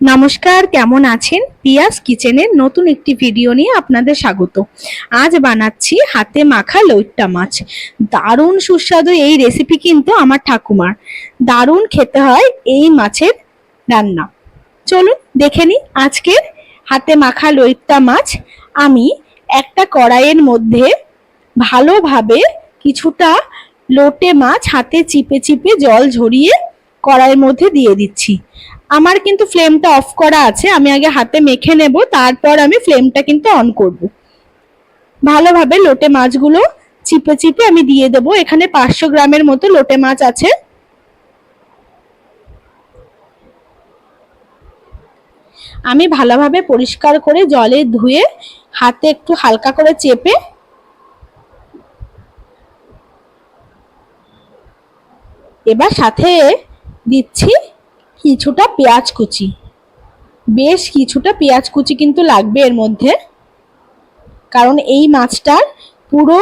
নমস্কার, কেমন আছেন? পিয়াস কিচেনের নতুন একটি ভিডিও নিয়ে আপনাদের স্বাগত। আজ বানাচ্ছি হাতে মাখা লইট্টা মাছ। দারুণ সুস্বাদু এই রেসিপি কিন্তু আমার ঠাকুমার। দারুণ খেতে হয় এই মাছের রান্না। চলুন দেখে নিই আজকের হাতে মাখা লইট্টা মাছ। আমি একটা কড়াইয়ের মধ্যে ভালোভাবে কিছুটা লোটে মাছ হাতে চিপে চিপে জল ঝরিয়ে কড়াইয়ের মধ্যে দিয়ে দিচ্ছি। আমার কিন্তু ফ্লেমটা অফ করা আছে, আমি আগে হাতে মেখে নেব, তারপর আমি ফ্লেমটা কিন্তু অন করব। ভালোভাবে লোটে মাছগুলো চিপে চিপে আমি দিয়ে দেব। এখানে 500 গ্রামের মতো লোটে মাছ আছে। আমি ভালোভাবে পরিষ্কার করে জলে ধুয়ে হাতে একটু হালকা করে চেপে এবার সাথে দিচ্ছি কিছুটা পেঁয়াজ কুচি। বেশ কিছুটা পেঁয়াজ কুচি কিন্তু লাগবে এর মধ্যে, কারণ এই মাছটার পুরো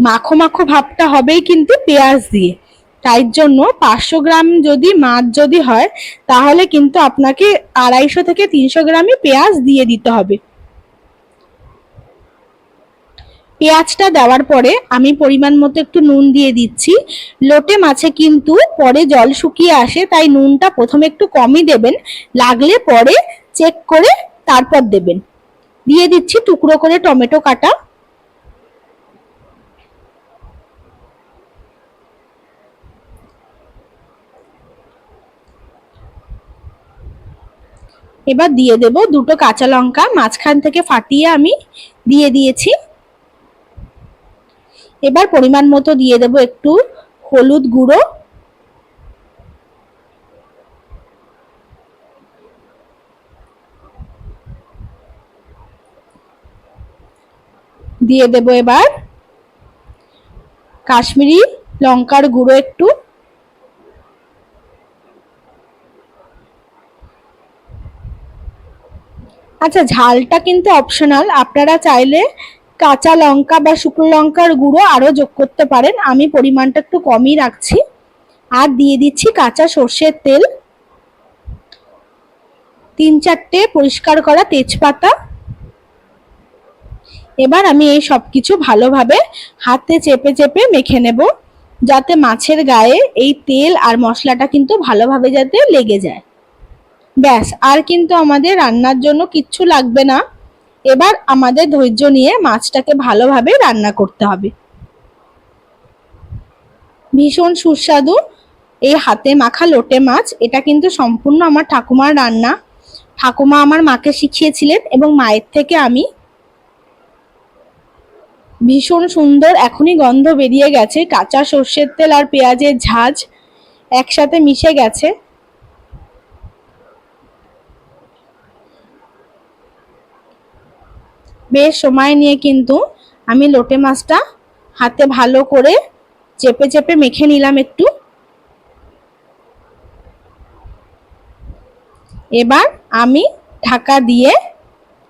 মাখো মাখো ভাবটা হবেই কিন্তু পেঁয়াজ দিয়ে। তাই জন্য 500 গ্রাম যদি মাছ যদি হয়, তাহলে কিন্তু আপনাকে 250 থেকে 300 গ্রামই পেঁয়াজ দিয়ে দিতে হবে। পেঁয়াজটা দেওয়ার পরে আমি পরিমাণ মতো একটু নুন দিয়ে দিচ্ছি। লোটে মাছে কিন্তু পরে জল শুকিয়ে আসে, তাই নুনটা প্রথমে একটু কমই দেবেন, লাগলে পরে চেক করে তারপর দেবেন। দিয়ে দিচ্ছি টুকরো করে টমেটো কাটা। এবার দিয়ে দেব দুটো কাঁচা লঙ্কা, মাঝখান থেকে ফাটিয়ে আমি দিয়ে দিয়েছি। এবার পরিমাণ মতো দিয়ে দেব একটু হলুদ গুঁড়ো, দিয়ে দেব এবার কাশ্মীরি লঙ্কার গুঁড়ো একটু, আচ্ছা ঝালটা কিন্তু অপশনাল, আপনারা চাইলে কাঁচা লঙ্কা বা শুকনো লঙ্কার গুঁড়ো আরো যোগ করতে পারেন, আমি পরিমাণটা একটু কমই রাখছি। আর দিয়ে দিচ্ছি কাঁচা সর্ষের তেল, 3-4টে পরিষ্কার করা তেজপাতা। এবার আমি এই সবকিছু ভালোভাবে হাতে চেপে চেপে মেখে নেব, যাতে মাছের গায়ে এই তেল আর মশলাটা কিন্তু ভালোভাবে যাতে লেগে যায়। ব্যাস, আর কিন্তু আমাদের রান্নার জন্য কিচ্ছু লাগবে না। এবার আমাদের ধৈর্য নিয়ে মাছটাকে ভালোভাবে রান্না করতে হবে। ভীষণ সুস্বাদু এই হাতে মাখা লোটে মাছ, এটা কিন্তু সম্পূর্ণ আমার ঠাকুমার রান্না। ঠাকুমা আমার মাকে শিখিয়েছিলেন এবং মায়ের থেকে আমি। ভীষণ সুন্দর এখনই গন্ধ বেরিয়ে গেছে, কাঁচা সর্ষের তেল আর পেঁয়াজের ঝাঁঝ একসাথে মিশে গেছে। বেশ সময় নিয়ে কিন্তু আমি লোটে মাছটা হাতে ভালো করে চেপে চেপে মেখে নিলাম একটু। এবার আমি ঢাকা দিয়ে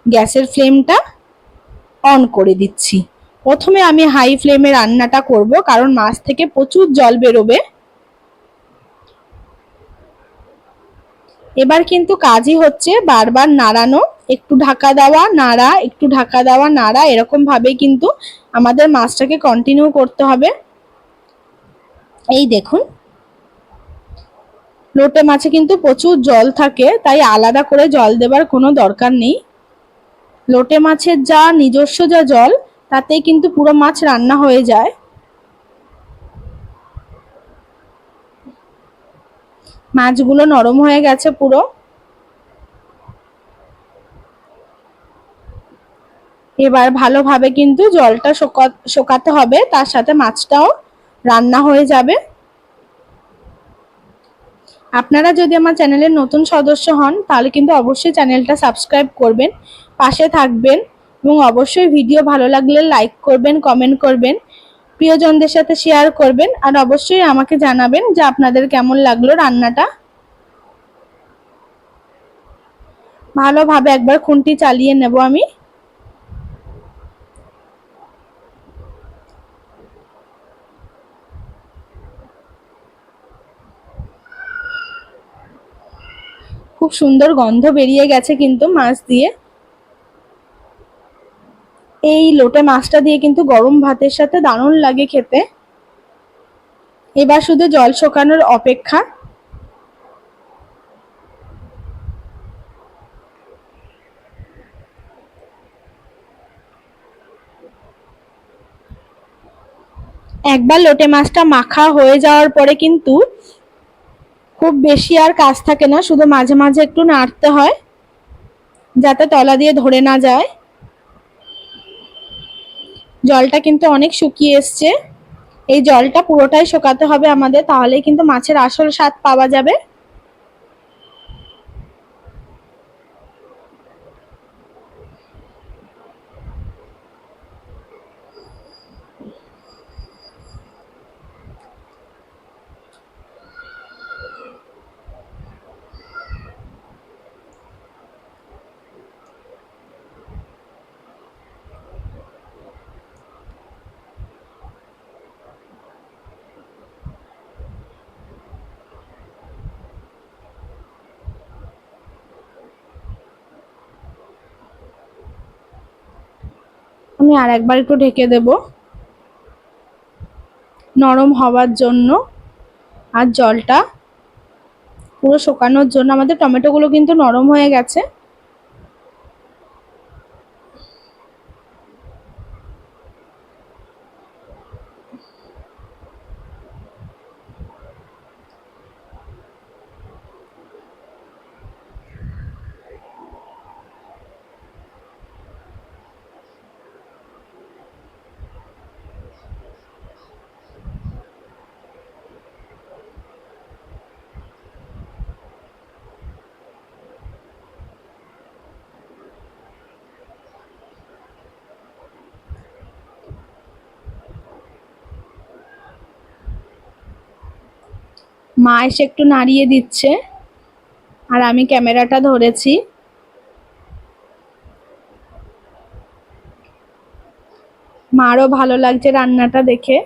গ্যাসের ফ্লেমটা অন করে দিচ্ছি। প্রথমে আমি হাই ফ্লেমে রান্নাটা করব, কারণ মাছ থেকে প্রচুর জল বেরোবে। এবার কিন্তু কাজই হচ্ছে বারবার নাড়ানো, একটু ঢাকা দেওয়া নাড়া, একটু ঢাকা দেওয়া নাড়া, এরকম ভাবে কিন্তু আমাদের মাছটাকে কন্টিনিউ করতে হবে। এই দেখুন, লোটে মাছে কিন্তু প্রচুর জল থাকে, তাই আলাদা করে জল দেবার কোনো দরকার নেই। লোটে মাছের যা নিজস্ব যা জল, তাতেই কিন্তু পুরো মাছ রান্না হয়ে যায়। মাছগুলো নরম হয়ে গেছে পুরো। এবার ভালোভাবে কিন্তু জলটা শোকাতে হবে, তার সাথে মাছটাও রান্না হয়ে যাবে। আপনারা যদি আমার চ্যানেলের নতুন সদস্য হন, তাহলে কিন্তু অবশ্যই চ্যানেলটা সাবস্ক্রাইব করবেন, পাশে থাকবেন এবং অবশ্যই ভিডিও ভালো লাগলে লাইক করবেন, কমেন্ট করবেন, প্রিয়জনদের সাথে শেয়ার করবেন, আর অবশ্যই আমাকে জানাবেন যে আপনাদের কেমন লাগলো রান্নাটা। ভালোভাবে একবার খুন্তি চালিয়ে নেব আমি। খুব খুব সুন্দর গন্ধ বেরিয়ে গেছে কিন্তু মাছ দিয়ে। এই লোটে মাছটা দিয়ে কিন্তু গরম ভাতের সাথে দারুণ লাগে খেতে। এবার শুধু জল শুকানোর অপেক্ষা। একবার লোটে মাছটা মাখা হয়ে যাওয়ার পরে কিন্তু খুব বেশি আর কাজ থাকে না, শুধু মাঝে মাঝে একটু নাড়তে হয় যাতে তলা দিয়ে ধরে না যায়। জলটা কিন্তু অনেক শুকিয়ে এসছে, এই জলটা পুরোটাই শুকাতে হবে আমাদের, তাহলেই কিন্তু মাছের আসল স্বাদ পাওয়া যাবে। আমি আর একবার একটু ঢেকে দেব নরম হওয়ার জন্য, আর জলটা পুরো শুকানোর জন্য। আমাদের টমেটোগুলো কিন্তু নরম হয়ে গেছে। মা এসে একটু নাড়িয়ে দিচ্ছে আর আমি ক্যামেরাটা ধরেছি। মারও ভালো লাগছে রান্নাটা দেখে।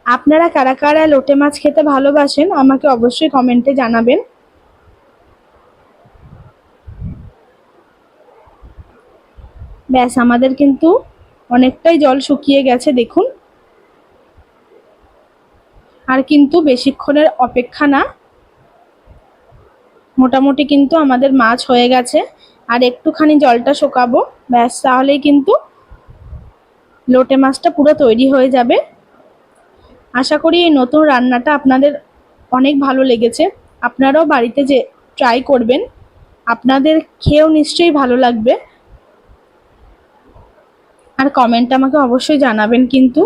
আপনারা কারা কারা লোটে মাছ খেতে ভালোবাসেন আমাকে অবশ্যই কমেন্টে জানাবেন। ব্যাস, আমাদের কিন্তু অনেকটাই জল শুকিয়ে গেছে দেখুন। আর কিন্তু বেশিক্ষণের অপেক্ষা না, মোটামুটি কিন্তু আমাদের মাছ হয়ে গেছে। আর একটুখানি জলটা শুকাবো, ব্যাস, তাহলেই কিন্তু লোটে মাছটা পুরো তৈরি হয়ে যাবে। আশা করি এই নতুন রান্নাটা আপনাদের অনেক ভালো লেগেছে। আপনারাও বাড়িতে যে ট্রাই করবেন, আপনাদের খেয়েও নিশ্চয়ই ভালো লাগবে। আর কমেন্ট আমাকে অবশ্যই জানাবেন কিন্তু।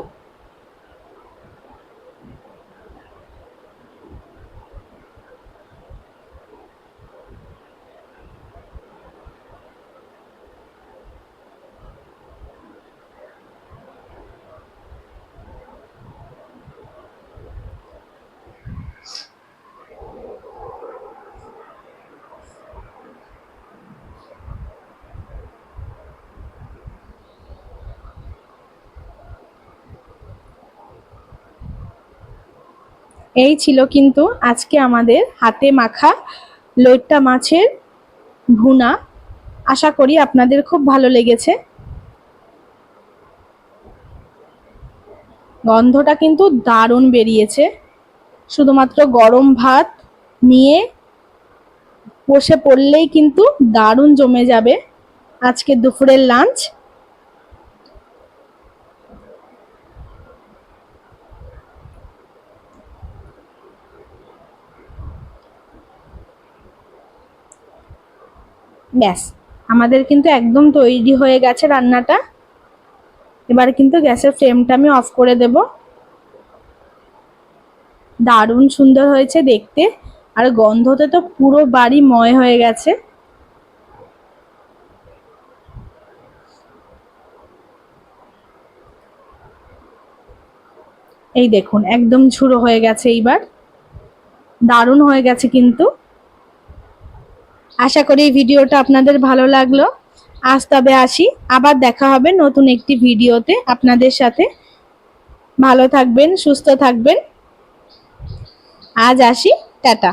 এই ছিল কিন্তু আজকে আমাদের হাতে মাখা লইট্টা মাছের ভুনা। আশা করি আপনাদের খুব ভালো লেগেছে। গন্ধটা কিন্তু দারুণ বেরিয়েছে। শুধুমাত্র গরম ভাত নিয়ে বসে পড়লেই কিন্তু দারুণ জমে যাবে আজকে দুপুরের লাঞ্চ। ব্যাস, আমাদের কিন্তু একদম তৈরি হয়ে গেছে রান্নাটা। এবার কিন্তু গ্যাসের ফ্লেমটা আমি অফ করে দেব। দারুণ সুন্দর হয়েছে দেখতে, আর গন্ধতে তো পুরো বাড়ি ময় হয়ে গেছে। এই দেখুন একদম ঝুড়ো হয়ে গেছে, এইবার দারুণ হয়ে গেছে কিন্তু। আশা করি এই ভিডিওটা আপনাদের ভালো লাগলো। আজ তবে আসি, আবার দেখা হবে নতুন একটি ভিডিওতে আপনাদের সাথে। ভালো থাকবেন, সুস্থ থাকবেন। আজ আসি, টাটা।